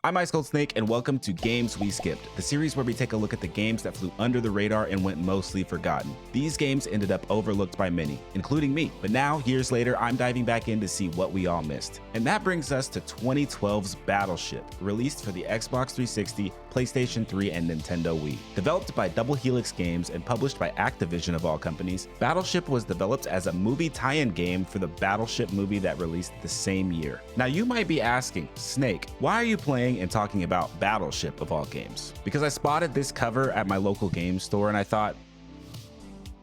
I'm Ice Cold Snake, and welcome to Games We Skipped, the series where we take a look at the games that flew under the radar and went mostly forgotten. These games ended up overlooked by many, including me, but now, years later, I'm diving back in to see what we all missed. And that brings us to 2012's Battleship, released for the Xbox 360, PlayStation 3, and Nintendo Wii. Developed by Double Helix Games and published by Activision of all companies, Battleship was developed as a movie tie-in game for the Battleship movie that released the same year. Now you might be asking, Snake, why are you playing and talking about Battleship of all games? Because I spotted this cover at my local game store and I thought,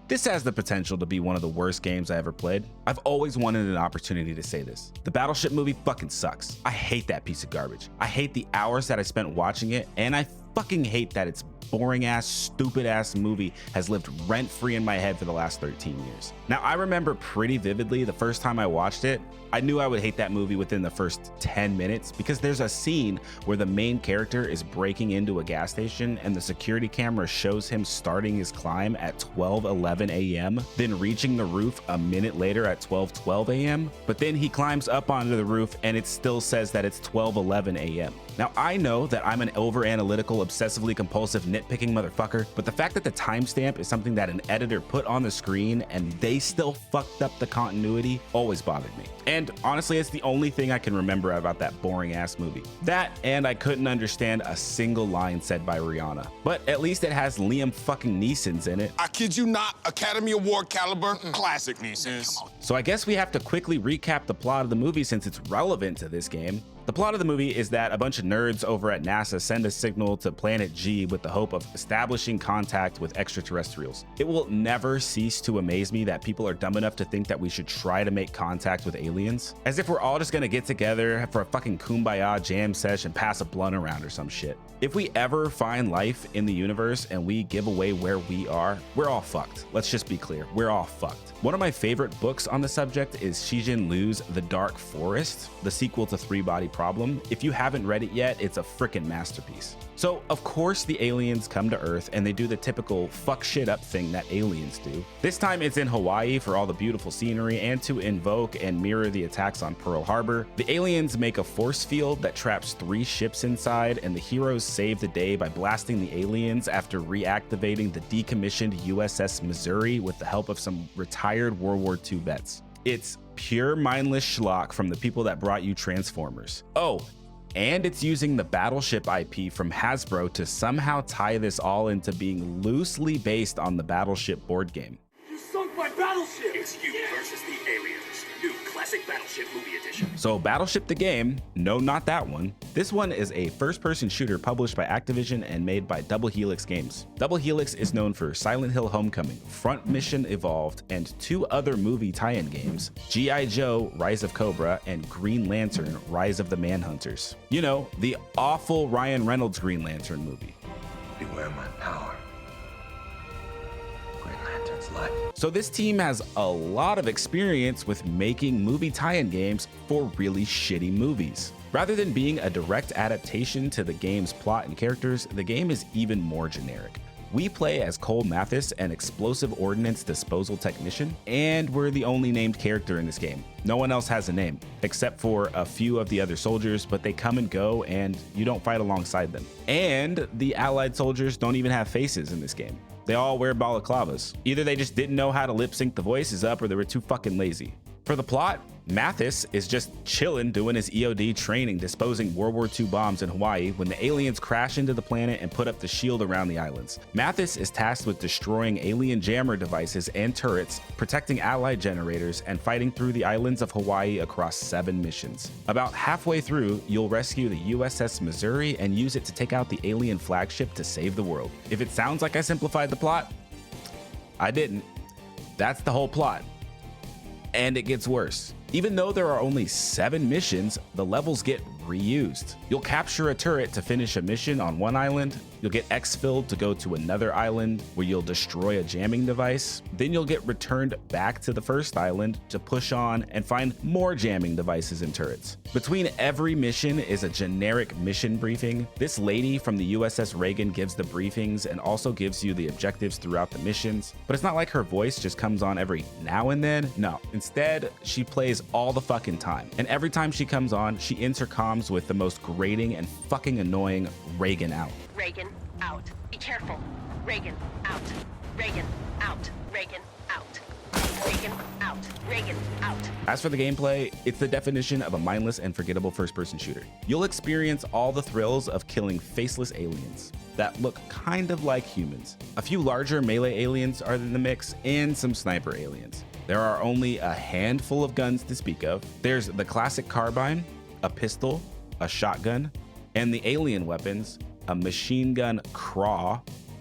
this has the potential to be one of the worst games I ever played. I've always wanted an opportunity to say this. The Battleship movie fucking sucks. I hate that piece of garbage. I hate the hours that I spent watching it, and I fucking hate that it's boring ass, stupid ass movie has lived rent free in my head for the last 13 years. Now, I remember pretty vividly the first time I watched it, I knew I would hate that movie within the first 10 minutes because there's a scene where the main character is breaking into a gas station and the security camera shows him starting his climb at 12:11 a.m., then reaching the roof a minute later at 12:12 a.m., but then he climbs up onto the roof and it still says that it's 12:11 a.m. Now, I know that I'm an over-analytical, obsessively compulsive, nitpicking motherfucker, but the fact that the timestamp is something that an editor put on the screen and they still fucked up the continuity always bothered me. And honestly, it's the only thing I can remember about that boring ass movie. That, and I couldn't understand a single line said by Rihanna. But at least it has Liam fucking Neeson's in it. I kid you not, Academy Award caliber, classic Neeson's. So I guess we have to quickly recap the plot of the movie since it's relevant to this game. The plot of the movie is that a bunch of nerds over at NASA send a signal to Planet G with the hope of establishing contact with extraterrestrials. It will never cease to amaze me that people are dumb enough to think that we should try to make contact with aliens, as if we're all just gonna get together for a fucking kumbaya jam sesh and pass a blunt around or some shit. If we ever find life in the universe and we give away where we are, we're all fucked. Let's just be clear, we're all fucked. One of my favorite books on the subject is Shijin Liu's The Dark Forest, the sequel to Three Body Problem. If you haven't read it yet, it's a freaking masterpiece. So of course the aliens come to Earth and they do the typical fuck shit up thing that aliens do. This time it's in Hawaii for all the beautiful scenery and to invoke and mirror the attacks on Pearl Harbor. The aliens make a force field that traps 3 ships inside, and the heroes save the day by blasting the aliens after reactivating the decommissioned USS Missouri with the help of some retired World War II vets. It's pure mindless schlock from the people that brought you Transformers. Oh, and it's using the Battleship IP from Hasbro to somehow tie this all into being loosely based on the Battleship board game. You sunk my battleship! It's you versus the aliens. New classic Battleship Movie Edition. So Battleship the game, no, not that one. This one is a first-person shooter published by Activision and made by Double Helix Games. Double Helix is known for Silent Hill Homecoming, Front Mission Evolved, and 2 other movie tie-in games, G.I. Joe, Rise of Cobra, and Green Lantern, Rise of the Manhunters. You know, the awful Ryan Reynolds Green Lantern movie. Beware my power. Green Lantern's life. So this team has a lot of experience with making movie tie-in games for really shitty movies. Rather than being a direct adaptation to the game's plot and characters, the game is even more generic. We play as Cole Mathis, an explosive ordnance disposal technician, and we're the only named character in this game. No one else has a name, except for a few of the other soldiers, but they come and go and you don't fight alongside them. And the allied soldiers don't even have faces in this game. They all wear balaclavas. Either they just didn't know how to lip sync the voices up or they were too fucking lazy. For the plot, Mathis is just chilling doing his EOD training disposing World War II bombs in Hawaii when the aliens crash into the planet and put up the shield around the islands. Mathis is tasked with destroying alien jammer devices and turrets, protecting allied generators, and fighting through the islands of Hawaii across 7 missions. About halfway through, you'll rescue the USS Missouri and use it to take out the alien flagship to save the world. If it sounds like I simplified the plot, I didn't. That's the whole plot. And it gets worse. Even though there are only 7 missions, the levels get reused. You'll capture a turret to finish a mission on one island, you'll get exfilled to go to another island where you'll destroy a jamming device, then you'll get returned back to the first island to push on and find more jamming devices and turrets. Between every mission is a generic mission briefing. This lady from the USS Reagan gives the briefings and also gives you the objectives throughout the missions, but it's not like her voice just comes on every now and then. No, instead she plays is all the fucking time. And every time she comes on, she ends her comms with the most grating and fucking annoying Reagan out. Reagan, out. Be careful. Reagan, out. Reagan, out. Reagan, out. Reagan, out. Reagan, out. As for the gameplay, it's the definition of a mindless and forgettable first-person shooter. You'll experience all the thrills of killing faceless aliens that look kind of like humans. A few larger melee aliens are in the mix, and some sniper aliens. There are only a handful of guns to speak of. There's the classic carbine, a pistol, a shotgun, and the alien weapons, a machine gun craw,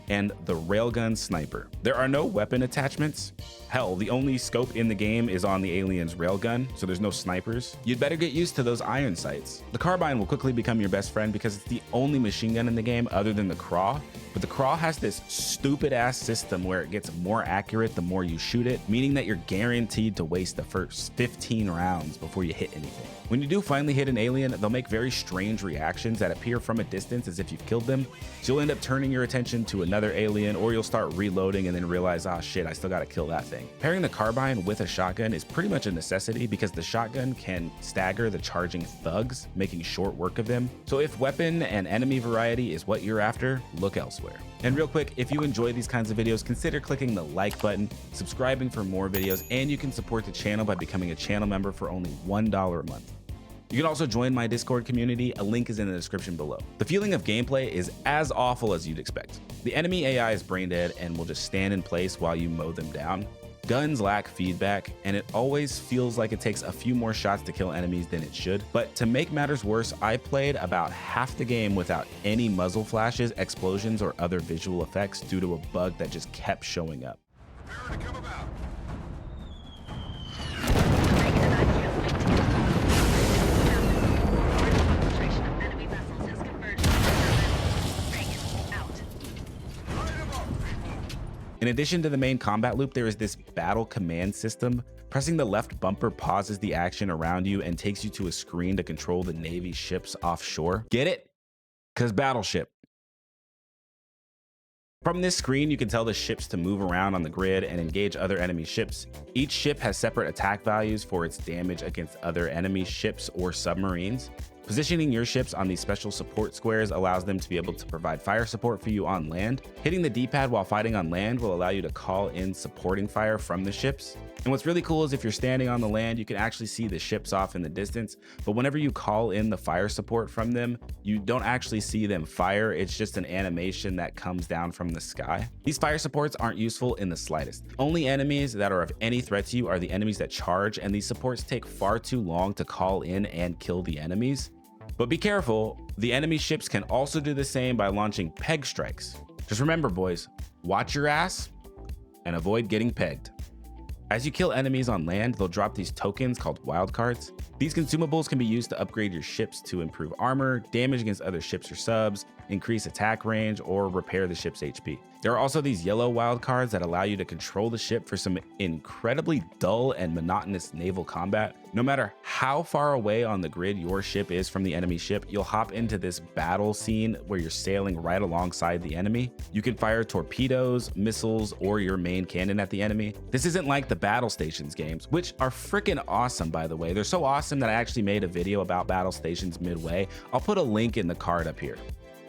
and the railgun sniper. There are no weapon attachments. Hell, the only scope in the game is on the alien's railgun, so there's no snipers. You'd better get used to those iron sights. The carbine will quickly become your best friend because it's the only machine gun in the game other than the craw, but the craw has this stupid ass system where it gets more accurate the more you shoot it, meaning that you're guaranteed to waste the first 15 rounds before you hit anything. When you do finally hit an alien, they'll make very strange reactions that appear from a distance as if you've killed them. So you'll end up turning your attention to another alien, or you'll start reloading and then realize, ah shit, I still gotta kill that thing. Pairing the carbine with a shotgun is pretty much a necessity because the shotgun can stagger the charging thugs, making short work of them. So if weapon and enemy variety is what you're after, look elsewhere. And real quick, if you enjoy these kinds of videos, consider clicking the like button, subscribing for more videos, and you can support the channel by becoming a channel member for only $1 a month. You can also join my Discord community, a link is in the description below. The feeling of gameplay is as awful as you'd expect. The enemy AI is brain dead and will just stand in place while you mow them down. Guns lack feedback, and it always feels like it takes a few more shots to kill enemies than it should. But to make matters worse, I played about half the game without any muzzle flashes, explosions, or other visual effects due to a bug that just kept showing up. Prepare to come about. Reagan and I can't wait to get concentration of enemy vessels has converged. Reagan, out. In addition to the main combat loop, there is this battle command system. Pressing the left bumper pauses the action around you and takes you to a screen to control the Navy ships offshore. Get it? 'Cause Battleship. From this screen, you can tell the ships to move around on the grid and engage other enemy ships. Each ship has separate attack values for its damage against other enemy ships or submarines. Positioning your ships on these special support squares allows them to be able to provide fire support for you on land. Hitting the D-pad while fighting on land will allow you to call in supporting fire from the ships. And what's really cool is if you're standing on the land, you can actually see the ships off in the distance, but whenever you call in the fire support from them, you don't actually see them fire. It's just an animation that comes down from the sky. These fire supports aren't useful in the slightest. Only enemies that are of any threat to you are the enemies that charge, and these supports take far too long to call in and kill the enemies. But be careful, the enemy ships can also do the same by launching peg strikes. Just remember, boys, watch your ass and avoid getting pegged. As you kill enemies on land, they'll drop these tokens called wildcards. These consumables can be used to upgrade your ships to improve armor, damage against other ships or subs, increase attack range, or repair the ship's HP. There are also these yellow wildcards that allow you to control the ship for some incredibly dull and monotonous naval combat. No matter how far away on the grid your ship is from the enemy ship, you'll hop into this battle scene where you're sailing right alongside the enemy. You can fire torpedoes, missiles, or your main cannon at the enemy. This isn't like the battle stations games, which are freaking awesome, by the way. They're so awesome that I actually made a video about battle stations midway. I'll put a link in the card up here.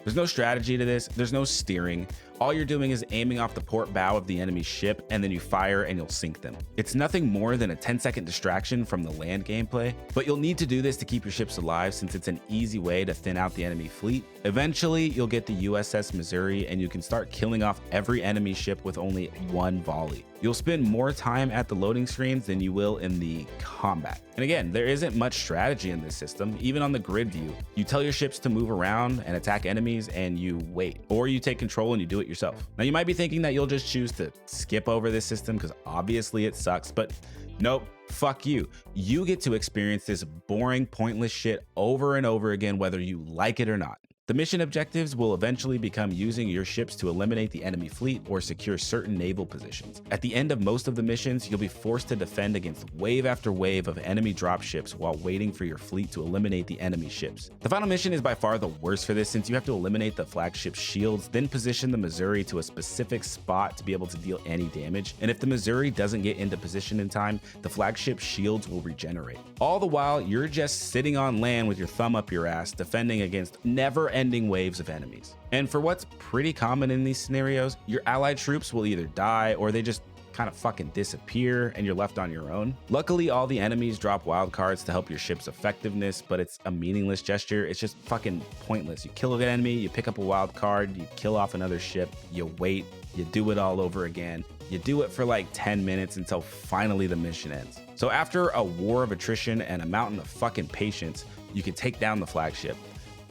There's no strategy to this, there's no steering. All you're doing is aiming off the port bow of the enemy ship, and then you fire and you'll sink them. It's nothing more than a 10-second distraction from the land gameplay, but you'll need to do this to keep your ships alive since it's an easy way to thin out the enemy fleet. Eventually, you'll get the USS Missouri and you can start killing off every enemy ship with only one volley. You'll spend more time at the loading screens than you will in the combat. And again, there isn't much strategy in this system. Even on the grid view, you tell your ships to move around and attack enemies and you wait, or you take control and you do it yourself. Now you might be thinking that you'll just choose to skip over this system because obviously it sucks, but nope, fuck you. You get to experience this boring, pointless shit over and over again, whether you like it or not. The mission objectives will eventually become using your ships to eliminate the enemy fleet or secure certain naval positions. At the end of most of the missions, you'll be forced to defend against wave after wave of enemy dropships while waiting for your fleet to eliminate the enemy ships. The final mission is by far the worst for this, since you have to eliminate the flagship shields, then position the Missouri to a specific spot to be able to deal any damage. And if the Missouri doesn't get into position in time, the flagship shields will regenerate. All the while, you're just sitting on land with your thumb up your ass, defending against never-ending waves of enemies. And for what's pretty common in these scenarios, your allied troops will either die or they just kind of fucking disappear and you're left on your own. Luckily, all the enemies drop wild cards to help your ship's effectiveness, but it's a meaningless gesture. It's just fucking pointless. You kill an enemy, you pick up a wild card, you kill off another ship, you wait, you do it all over again. You do it for like 10 minutes until finally the mission ends. So after a war of attrition and a mountain of fucking patience, you can take down the flagship.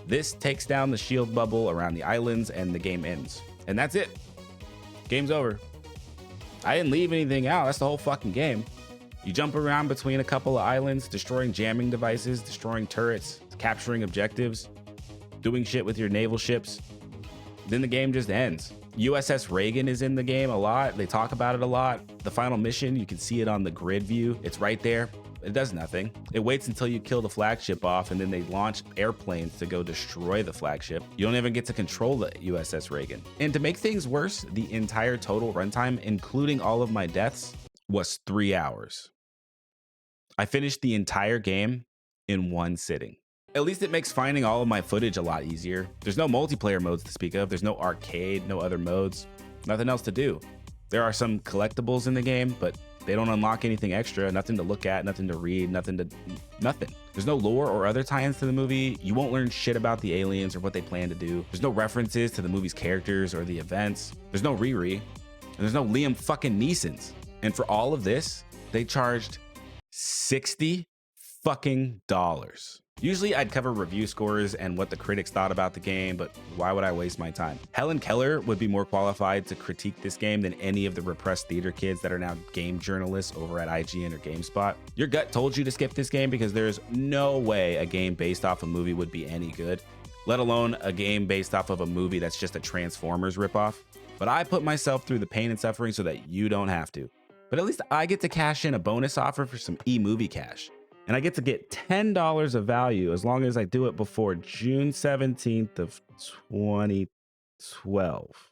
This takes down the shield bubble around the islands and the game ends. And that's it. Game's over. I didn't leave anything out. That's the whole fucking game. You jump around between a couple of islands, destroying jamming devices, destroying turrets, capturing objectives, doing shit with your naval ships. Then the game just ends. USS Reagan is in the game a lot. They talk about it a lot. The final mission, you can see it on the grid view. It's right there. It does nothing. It waits until you kill the flagship off, and then they launch airplanes to go destroy the flagship. You don't even get to control the USS Reagan. And to make things worse, the entire total runtime, including all of my deaths, was 3 hours. I finished the entire game in one sitting. At least it makes finding all of my footage a lot easier. There's no multiplayer modes to speak of. There's no arcade, no other modes, nothing else to do. There are some collectibles in the game, but they don't unlock anything extra, nothing to look at, nothing to read, nothing. There's no lore or other tie-ins to the movie. You won't learn shit about the aliens or what they plan to do. There's no references to the movie's characters or the events. There's no Riri, and there's no Liam fucking Neesons. And for all of this, they charged $60 fucking dollars. Usually I'd cover review scores and what the critics thought about the game, but why would I waste my time? Helen Keller would be more qualified to critique this game than any of the repressed theater kids that are now game journalists over at IGN or GameSpot. Your gut told you to skip this game because there's no way a game based off a movie would be any good, let alone a game based off of a movie that's just a Transformers ripoff. But I put myself through the pain and suffering so that you don't have to. But at least I get to cash in a bonus offer for some eMovie cash. And I get to get $10 of value as long as I do it before June 17th of 2012.